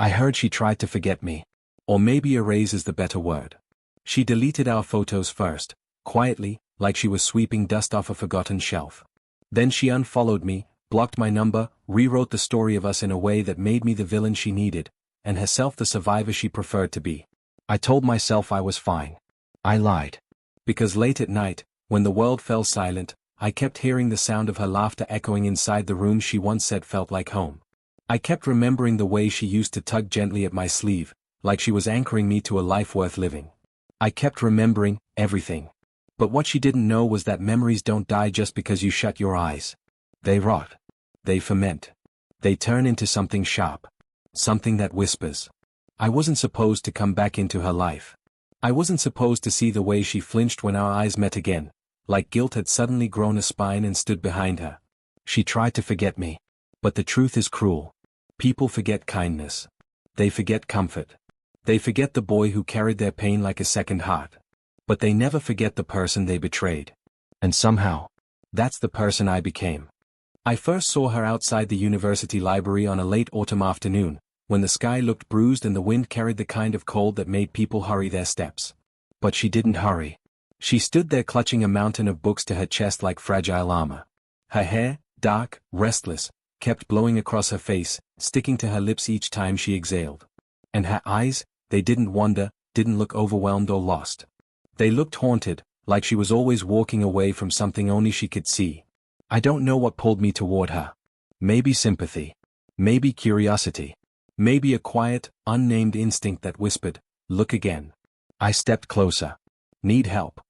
I heard she tried to forget me. Or maybe erase is the better word. She deleted our photos first, quietly, like she was sweeping dust off a forgotten shelf. Then she unfollowed me, blocked my number, rewrote the story of us in a way that made me the villain she needed, and herself the survivor she preferred to be. I told myself I was fine. I lied. Because late at night, when the world fell silent, I kept hearing the sound of her laughter echoing inside the room she once said felt like home. I kept remembering the way she used to tug gently at my sleeve, like she was anchoring me to a life worth living. I kept remembering everything. But what she didn't know was that memories don't die just because you shut your eyes. They rot. They ferment. They turn into something sharp. Something that whispers. I wasn't supposed to come back into her life. I wasn't supposed to see the way she flinched when our eyes met again, like guilt had suddenly grown a spine and stood behind her. She tried to forget me. But the truth is cruel. People forget kindness. They forget comfort. They forget the boy who carried their pain like a second heart. But they never forget the person they betrayed. And somehow, that's the person I became. I first saw her outside the university library on a late autumn afternoon, when the sky looked bruised and the wind carried the kind of cold that made people hurry their steps. But she didn't hurry. She stood there clutching a mountain of books to her chest like fragile armor. Her hair, dark, restless, kept blowing across her face, sticking to her lips each time she exhaled. And her eyes, they didn't wander, didn't look overwhelmed or lost. They looked haunted, like she was always walking away from something only she could see. I don't know what pulled me toward her. Maybe sympathy. Maybe curiosity. Maybe a quiet, unnamed instinct that whispered, "Look again." I stepped closer. "Need help?"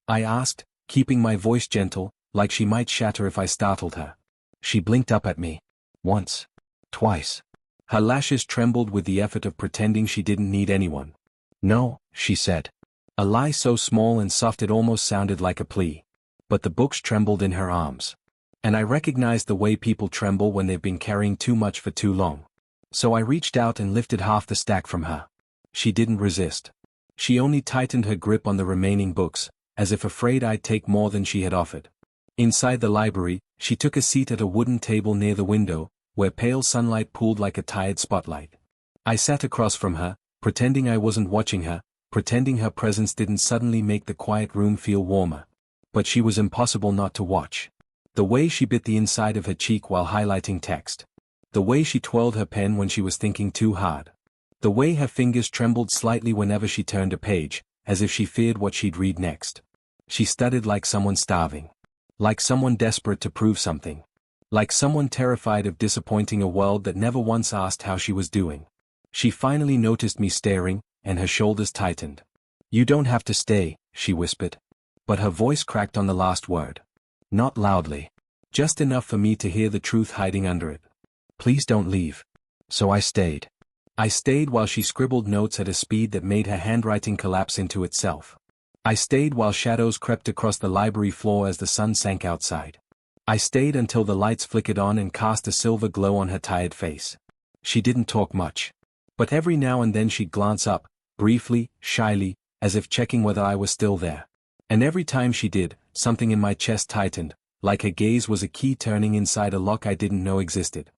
I asked, keeping my voice gentle, like she might shatter if I startled her. She blinked up at me. Once. Twice. Her lashes trembled with the effort of pretending she didn't need anyone. "No," she said. A lie so small and soft it almost sounded like a plea. But the books trembled in her arms. And I recognized the way people tremble when they've been carrying too much for too long. So I reached out and lifted half the stack from her. She didn't resist. She only tightened her grip on the remaining books, as if afraid I'd take more than she had offered. Inside the library, she took a seat at a wooden table near the window, where pale sunlight pooled like a tired spotlight. I sat across from her, pretending I wasn't watching her, pretending her presence didn't suddenly make the quiet room feel warmer. But she was impossible not to watch. The way she bit the inside of her cheek while highlighting text. The way she twirled her pen when she was thinking too hard. The way her fingers trembled slightly whenever she turned a page, as if she feared what she'd read next. She stuttered like someone starving. Like someone desperate to prove something. Like someone terrified of disappointing a world that never once asked how she was doing. She finally noticed me staring, and her shoulders tightened. "You don't have to stay," she whispered. But her voice cracked on the last word. Not loudly. Just enough for me to hear the truth hiding under it. "Please don't leave." So I stayed. I stayed while she scribbled notes at a speed that made her handwriting collapse into itself. I stayed while shadows crept across the library floor as the sun sank outside. I stayed until the lights flickered on and cast a silver glow on her tired face. She didn't talk much. But every now and then she'd glance up, briefly, shyly, as if checking whether I was still there. And every time she did, something in my chest tightened, like her gaze was a key turning inside a lock I didn't know existed.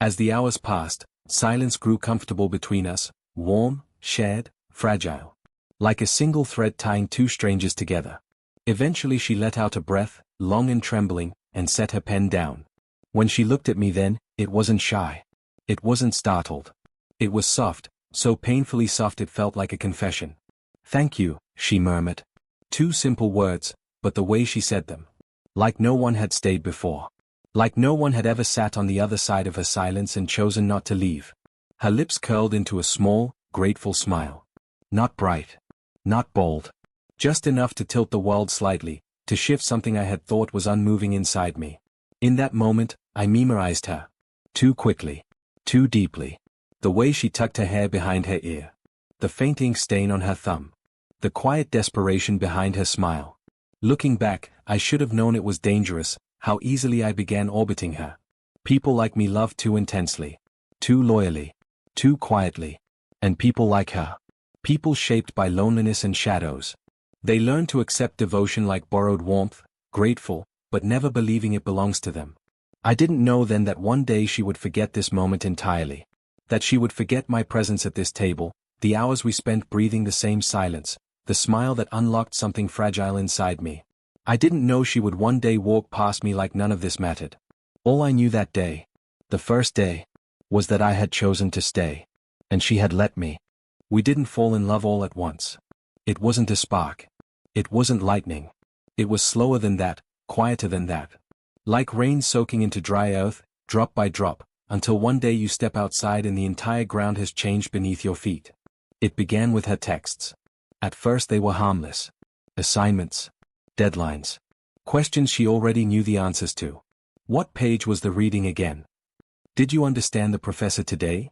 As the hours passed, silence grew comfortable between us, warm, shared, fragile. Like a single thread tying two strangers together. Eventually she let out a breath, long and trembling, and set her pen down. When she looked at me then, it wasn't shy. It wasn't startled. It was soft, so painfully soft it felt like a confession. "Thank you," she murmured. Two simple words, but the way she said them. Like no one had stayed before. Like no one had ever sat on the other side of her silence and chosen not to leave. Her lips curled into a small, grateful smile. Not bright. Not bold. Just enough to tilt the world slightly, to shift something I had thought was unmoving inside me. In that moment, I memorized her. Too quickly. Too deeply. The way she tucked her hair behind her ear. The faint ink stain on her thumb. The quiet desperation behind her smile. Looking back, I should have known it was dangerous, how easily I began orbiting her. People like me loved too intensely. Too loyally. Too quietly. And people like her. People shaped by loneliness and shadows. They learn to accept devotion like borrowed warmth, grateful, but never believing it belongs to them. I didn't know then that one day she would forget this moment entirely. That she would forget my presence at this table, the hours we spent breathing the same silence, the smile that unlocked something fragile inside me. I didn't know she would one day walk past me like none of this mattered. All I knew that day, the first day, was that I had chosen to stay. And she had let me. We didn't fall in love all at once. It wasn't a spark. It wasn't lightning. It was slower than that, quieter than that. Like rain soaking into dry earth, drop by drop, until one day you step outside and the entire ground has changed beneath your feet. It began with her texts. At first they were harmless. Assignments. Deadlines. Questions she already knew the answers to. What page was the reading again? Did you understand the professor today?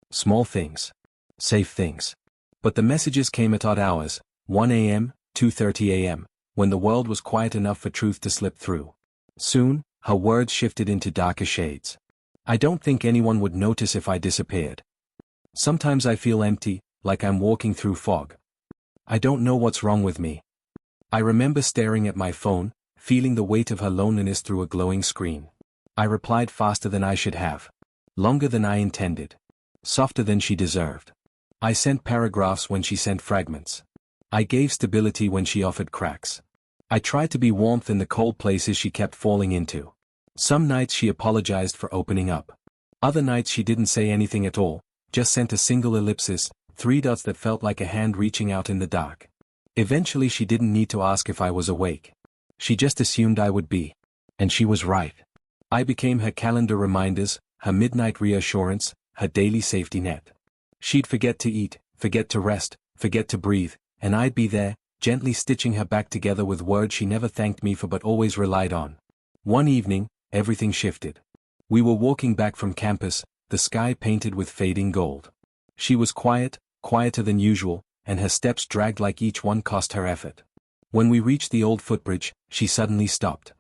Small things. Safe things. But the messages came at odd hours, 1 a.m., 2:30 a.m., when the world was quiet enough for truth to slip through. Soon, her words shifted into darker shades. I don't think anyone would notice if I disappeared. Sometimes I feel empty, like I'm walking through fog. I don't know what's wrong with me. I remember staring at my phone, feeling the weight of her loneliness through a glowing screen. I replied faster than I should have. Longer than I intended. Softer than she deserved. I sent paragraphs when she sent fragments. I gave stability when she offered cracks. I tried to be warmth in the cold places she kept falling into. Some nights she apologized for opening up. Other nights she didn't say anything at all, just sent a single ellipsis, 3 dots that felt like a hand reaching out in the dark. Eventually she didn't need to ask if I was awake. She just assumed I would be. And she was right. I became her calendar reminders, her midnight reassurance, her daily safety net. She'd forget to eat, forget to rest, forget to breathe, and I'd be there, gently stitching her back together with words she never thanked me for but always relied on. One evening, everything shifted. We were walking back from campus, the sky painted with fading gold. She was quiet, quieter than usual, and her steps dragged like each one cost her effort. When we reached the old footbridge, she suddenly stopped.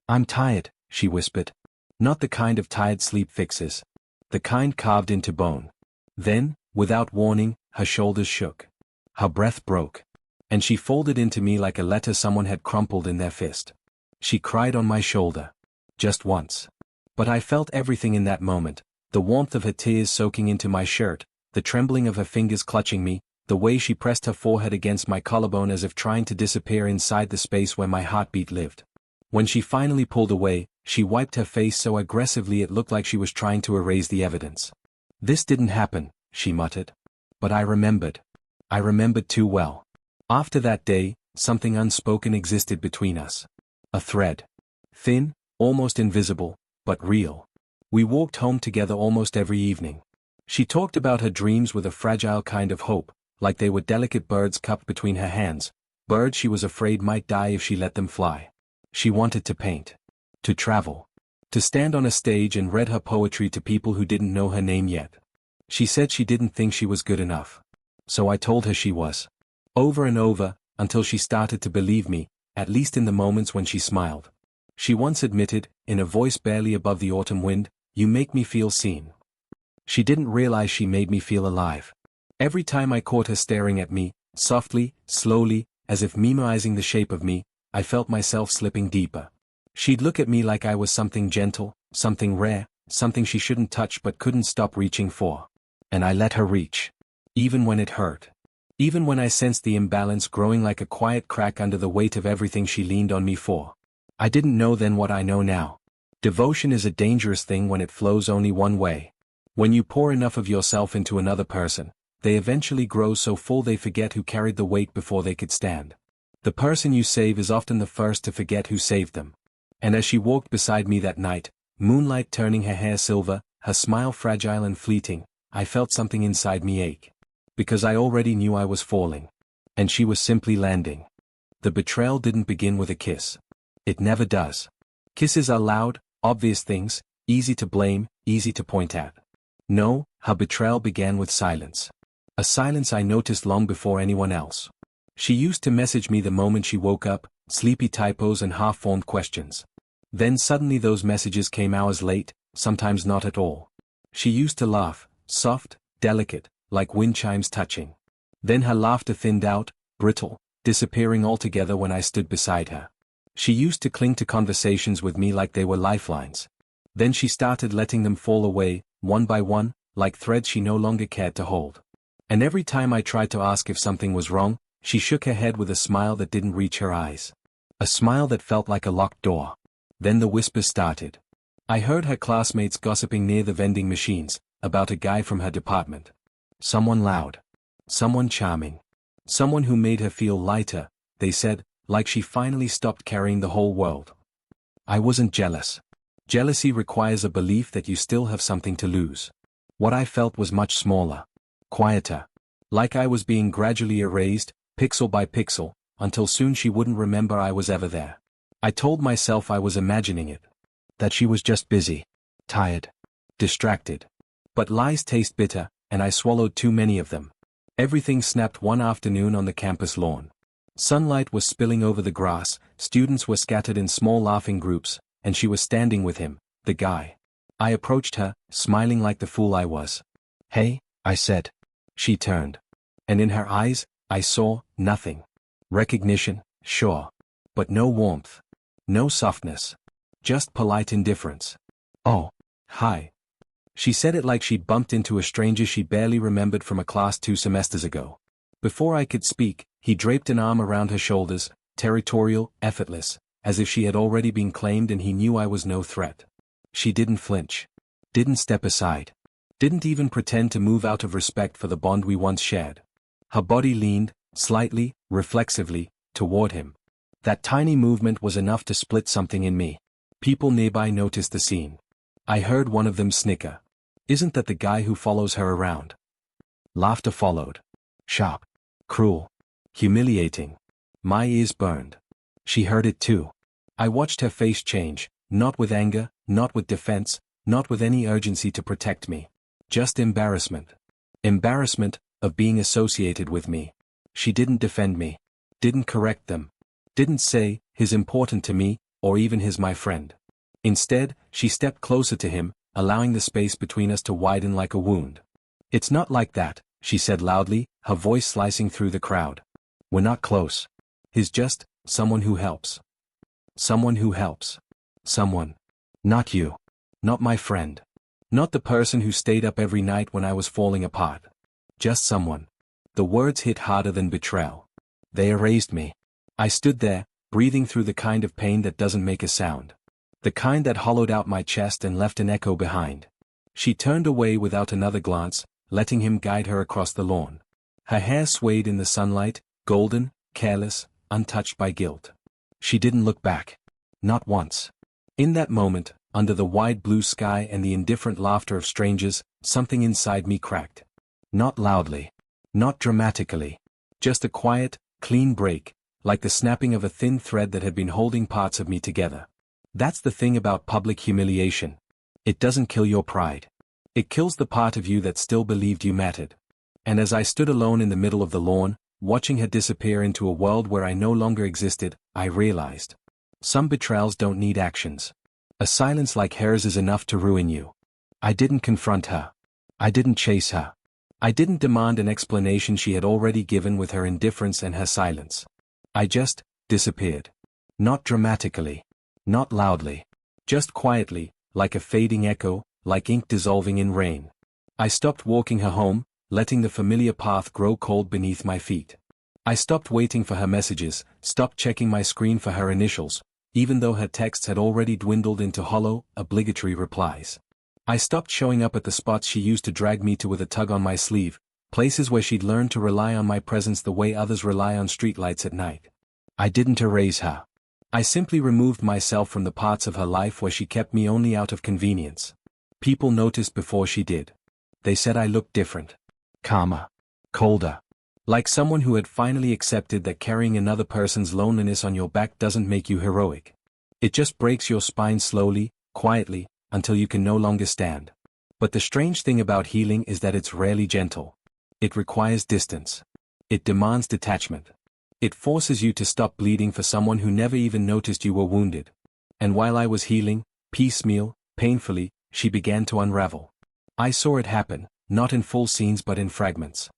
"I'm tired," she whispered. Not the kind of tired sleep fixes. The kind carved into bone. Then, without warning, her shoulders shook. Her breath broke. And she folded into me like a letter someone had crumpled in their fist. She cried on my shoulder. Just once. But I felt everything in that moment, the warmth of her tears soaking into my shirt, the trembling of her fingers clutching me, the way she pressed her forehead against my collarbone as if trying to disappear inside the space where my heartbeat lived. When she finally pulled away, she wiped her face so aggressively it looked like she was trying to erase the evidence. "This didn't happen," she muttered. But I remembered. I remembered too well. After that day, something unspoken existed between us. A thread. Thin, almost invisible, but real. We walked home together almost every evening. She talked about her dreams with a fragile kind of hope, like they were delicate birds cupped between her hands, birds she was afraid might die if she let them fly. She wanted to paint. To travel. To stand on a stage and read her poetry to people who didn't know her name yet. She said she didn't think she was good enough. So I told her she was. Over and over, until she started to believe me, at least in the moments when she smiled. She once admitted, in a voice barely above the autumn wind, "You make me feel seen." She didn't realize she made me feel alive. Every time I caught her staring at me, softly, slowly, as if memorizing the shape of me, I felt myself slipping deeper. She'd look at me like I was something gentle, something rare, something she shouldn't touch but couldn't stop reaching for. And I let her reach. Even when it hurt. Even when I sensed the imbalance growing like a quiet crack under the weight of everything she leaned on me for. I didn't know then what I know now. Devotion is a dangerous thing when it flows only one way. When you pour enough of yourself into another person, they eventually grow so full they forget who carried the weight before they could stand. The person you save is often the first to forget who saved them. And as she walked beside me that night, moonlight turning her hair silver, her smile fragile and fleeting, I felt something inside me ache. Because I already knew I was falling. And she was simply landing. The betrayal didn't begin with a kiss. It never does. Kisses are loud, obvious things, easy to blame, easy to point at. No, her betrayal began with silence. A silence I noticed long before anyone else. She used to message me the moment she woke up, sleepy typos and half-formed questions. Then suddenly those messages came hours late, sometimes not at all. She used to laugh, soft, delicate, like wind chimes touching. Then her laughter thinned out, brittle, disappearing altogether when I stood beside her. She used to cling to conversations with me like they were lifelines. Then she started letting them fall away, one by one, like threads she no longer cared to hold. And every time I tried to ask if something was wrong, she shook her head with a smile that didn't reach her eyes. A smile that felt like a locked door. Then the whispers started. I heard her classmates gossiping near the vending machines, about a guy from her department. Someone loud. Someone charming. Someone who made her feel lighter, they said, like she finally stopped carrying the whole world. I wasn't jealous. Jealousy requires a belief that you still have something to lose. What I felt was much smaller. Quieter. Like I was being gradually erased, pixel by pixel, until soon she wouldn't remember I was ever there. I told myself I was imagining it. That she was just busy. Tired. Distracted. But lies taste bitter, and I swallowed too many of them. Everything snapped one afternoon on the campus lawn. Sunlight was spilling over the grass, students were scattered in small laughing groups, and she was standing with him, the guy. I approached her, smiling like the fool I was. "Hey," I said. She turned. And in her eyes, I saw nothing. Recognition, sure. But no warmth. No softness. Just polite indifference. "Oh, hi." She said it like she'd bumped into a stranger she barely remembered from a class 2 semesters ago. Before I could speak, he draped an arm around her shoulders, territorial, effortless, as if she had already been claimed and he knew I was no threat. She didn't flinch. Didn't step aside. Didn't even pretend to move out of respect for the bond we once shared. Her body leaned, slightly, reflexively, toward him. That tiny movement was enough to split something in me. People nearby noticed the scene. I heard one of them snicker. "Isn't that the guy who follows her around?" Laughter followed. Sharp. Cruel. Humiliating. My ears burned. She heard it too. I watched her face change, not with anger, not with defense, not with any urgency to protect me. Just embarrassment. Embarrassment of being associated with me. She didn't defend me. Didn't correct them. Didn't say, "He's important to me," or even "He's my friend." Instead, she stepped closer to him, allowing the space between us to widen like a wound. "It's not like that," she said loudly, her voice slicing through the crowd. "We're not close. He's just someone who helps. Someone who helps. Someone. Not you. Not my friend. Not the person who stayed up every night when I was falling apart. Just someone." The words hit harder than betrayal. They erased me. I stood there, breathing through the kind of pain that doesn't make a sound. The kind that hollowed out my chest and left an echo behind. She turned away without another glance, letting him guide her across the lawn. Her hair swayed in the sunlight, golden, careless, untouched by guilt. She didn't look back. Not once. In that moment, under the wide blue sky and the indifferent laughter of strangers, something inside me cracked. Not loudly. Not dramatically. Just a quiet, clean break, like the snapping of a thin thread that had been holding parts of me together. That's the thing about public humiliation. It doesn't kill your pride. It kills the part of you that still believed you mattered. And as I stood alone in the middle of the lawn, watching her disappear into a world where I no longer existed, I realized. Some betrayals don't need actions. A silence like hers is enough to ruin you. I didn't confront her. I didn't chase her. I didn't demand an explanation she had already given with her indifference and her silence. I just disappeared. Not dramatically. Not loudly. Just quietly, like a fading echo, like ink dissolving in rain. I stopped walking her home, letting the familiar path grow cold beneath my feet. I stopped waiting for her messages, stopped checking my screen for her initials, even though her texts had already dwindled into hollow, obligatory replies. I stopped showing up at the spots she used to drag me to with a tug on my sleeve, places where she'd learned to rely on my presence the way others rely on streetlights at night. I didn't erase her. I simply removed myself from the parts of her life where she kept me only out of convenience. People noticed before she did. They said I looked different. Calmer. Colder. Like someone who had finally accepted that carrying another person's loneliness on your back doesn't make you heroic. It just breaks your spine slowly, quietly, until you can no longer stand. But the strange thing about healing is that it's rarely gentle. It requires distance. It demands detachment. It forces you to stop bleeding for someone who never even noticed you were wounded. And while I was healing, piecemeal, painfully, she began to unravel. I saw it happen, not in full scenes but in fragments.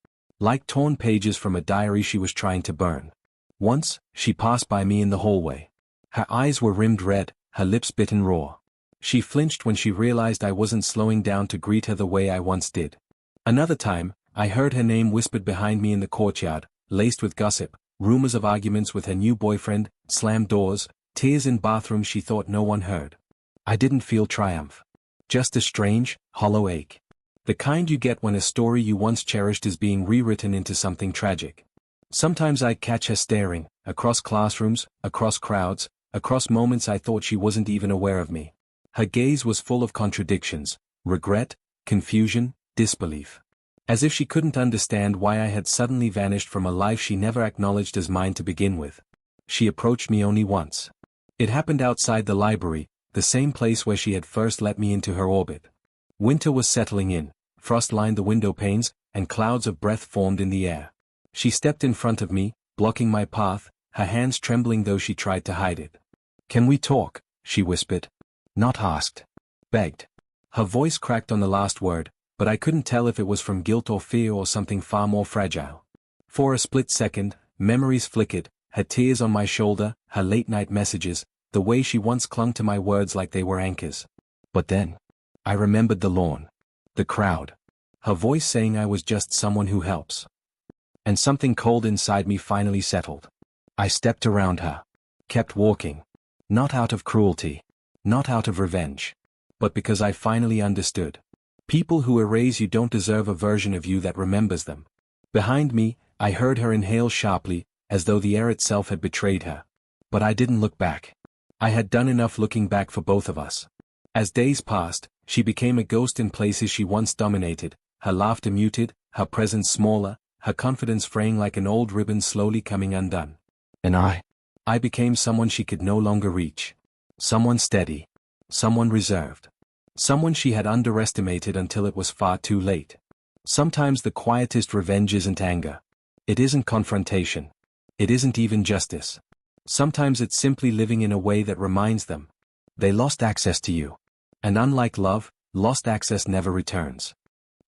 Like torn pages from a diary she was trying to burn. Once, she passed by me in the hallway. Her eyes were rimmed red, her lips bitten raw. She flinched when she realized I wasn't slowing down to greet her the way I once did. Another time, I heard her name whispered behind me in the courtyard, laced with gossip, rumors of arguments with her new boyfriend, slammed doors, tears in bathrooms she thought no one heard. I didn't feel triumph. Just a strange, hollow ache. The kind you get when a story you once cherished is being rewritten into something tragic. Sometimes I'd catch her staring, across classrooms, across crowds, across moments I thought she wasn't even aware of me. Her gaze was full of contradictions, regret, confusion, disbelief. As if she couldn't understand why I had suddenly vanished from a life she never acknowledged as mine to begin with. She approached me only once. It happened outside the library, the same place where she had first let me into her orbit. Winter was settling in, frost lined the window panes, and clouds of breath formed in the air. She stepped in front of me, blocking my path, her hands trembling though she tried to hide it. "Can we talk?" she whispered. Not asked. Begged. Her voice cracked on the last word, but I couldn't tell if it was from guilt or fear or something far more fragile. For a split second, memories flickered, her tears on my shoulder, her late-night messages, the way she once clung to my words like they were anchors. But then, I remembered the lawn. The crowd. Her voice saying I was just someone who helps. And something cold inside me finally settled. I stepped around her. Kept walking. Not out of cruelty. Not out of revenge. But because I finally understood. People who erase you don't deserve a version of you that remembers them. Behind me, I heard her inhale sharply, as though the air itself had betrayed her. But I didn't look back. I had done enough looking back for both of us. As days passed, she became a ghost in places she once dominated, her laughter muted, her presence smaller, her confidence fraying like an old ribbon slowly coming undone. And I became someone she could no longer reach. Someone steady. Someone reserved. Someone she had underestimated until it was far too late. Sometimes the quietest revenge isn't anger. It isn't confrontation. It isn't even justice. Sometimes it's simply living in a way that reminds them. They lost access to you. And unlike love, lost access never returns.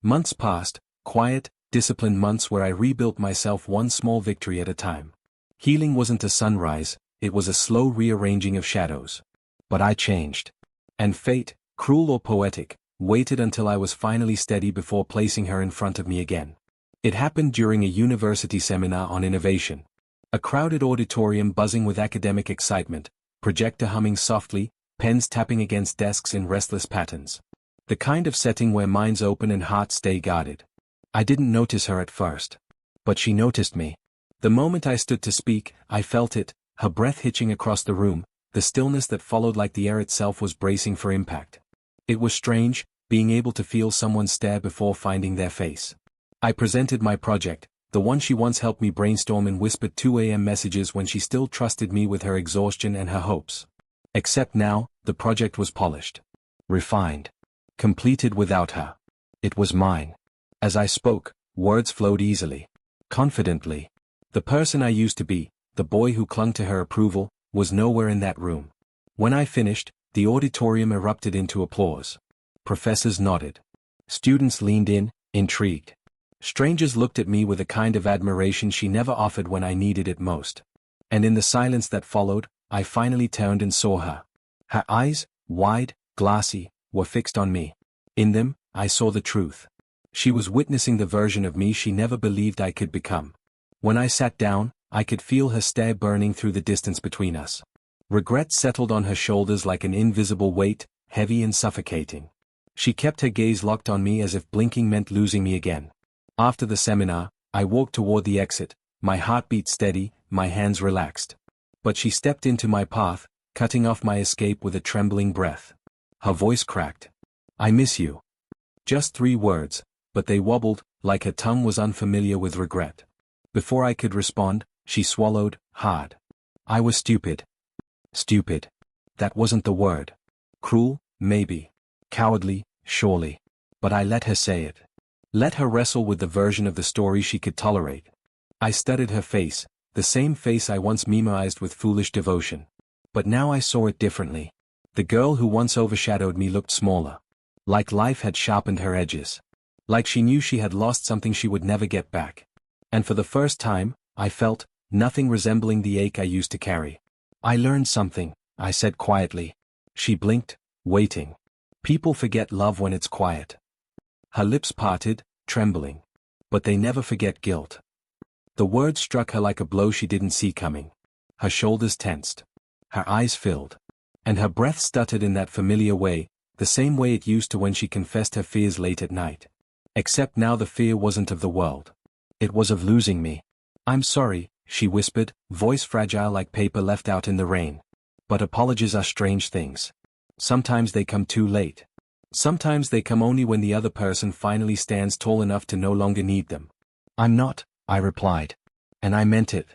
Months passed, quiet, disciplined months where I rebuilt myself one small victory at a time. Healing wasn't a sunrise, it was a slow rearranging of shadows. But I changed. And fate, cruel or poetic, waited until I was finally steady before placing her in front of me again. It happened during a university seminar on innovation. A crowded auditorium buzzing with academic excitement, projector humming softly, pens tapping against desks in restless patterns. The kind of setting where minds open and hearts stay guarded. I didn't notice her at first. But she noticed me. The moment I stood to speak, I felt it, her breath hitching across the room, the stillness that followed like the air itself was bracing for impact. It was strange, being able to feel someone stare before finding their face. I presented my project, the one she once helped me brainstorm in whispered 2 a.m. messages when she still trusted me with her exhaustion and her hopes. Except now, the project was polished. Refined. Completed without her. It was mine. As I spoke, words flowed easily. Confidently. The person I used to be, the boy who clung to her approval, was nowhere in that room. When I finished, the auditorium erupted into applause. Professors nodded. Students leaned in, intrigued. Strangers looked at me with a kind of admiration she never offered when I needed it most. And in the silence that followed, I finally turned and saw her. Her eyes, wide, glassy, were fixed on me. In them, I saw the truth. She was witnessing the version of me she never believed I could become. When I sat down, I could feel her stare burning through the distance between us. Regret settled on her shoulders like an invisible weight, heavy and suffocating. She kept her gaze locked on me as if blinking meant losing me again. After the seminar, I walked toward the exit, my heartbeat steady, my hands relaxed. But she stepped into my path, cutting off my escape with a trembling breath. Her voice cracked. "I miss you." Just 3 words, but they wobbled, like her tongue was unfamiliar with regret. Before I could respond, she swallowed, hard. I was stupid. Stupid. That wasn't the word. Cruel, maybe. Cowardly, surely. But I let her say it. Let her wrestle with the version of the story she could tolerate. I studied her face, the same face I once memorized with foolish devotion. But now I saw it differently. The girl who once overshadowed me looked smaller. Like life had sharpened her edges. Like she knew she had lost something she would never get back. And for the first time, I felt nothing resembling the ache I used to carry. "I learned something," I said quietly. She blinked, Waiting. People forget love when it's quiet. Her lips parted, trembling. But they never forget guilt. The word struck her like a blow she didn't see coming. Her shoulders tensed. Her eyes filled. And her breath stuttered in that familiar way, the same way it used to when she confessed her fears late at night. Except now the fear wasn't of the world. It was of losing me. "I'm sorry," she whispered, voice fragile like paper left out in the rain. "But apologies are strange things. Sometimes they come too late. Sometimes they come only when the other person finally stands tall enough to no longer need them." "I'm not," I replied. And I meant it.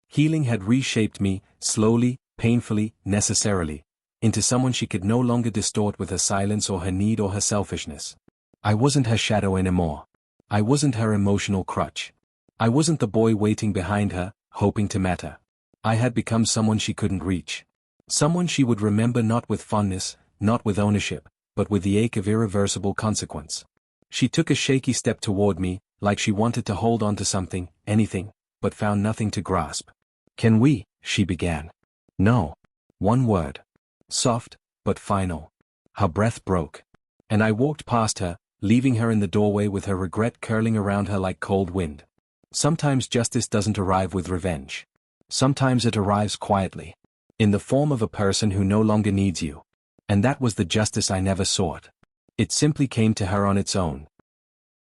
Healing had reshaped me, slowly, painfully, necessarily, into someone she could no longer distort with her silence or her need or her selfishness. I wasn't her shadow anymore. I wasn't her emotional crutch. I wasn't the boy waiting behind her, hoping to matter. I had become someone she couldn't reach. Someone she would remember not with fondness, not with ownership, but with the ache of irreversible consequence. She took a shaky step toward me, like she wanted to hold on to something, anything, but found nothing to grasp. "Can we?" she began. "No." One word. Soft, but final. Her breath broke. And I walked past her, leaving her in the doorway with her regret curling around her like cold wind. Sometimes justice doesn't arrive with revenge. Sometimes it arrives quietly. In the form of a person who no longer needs you. And that was the justice I never sought. It simply came to her on its own.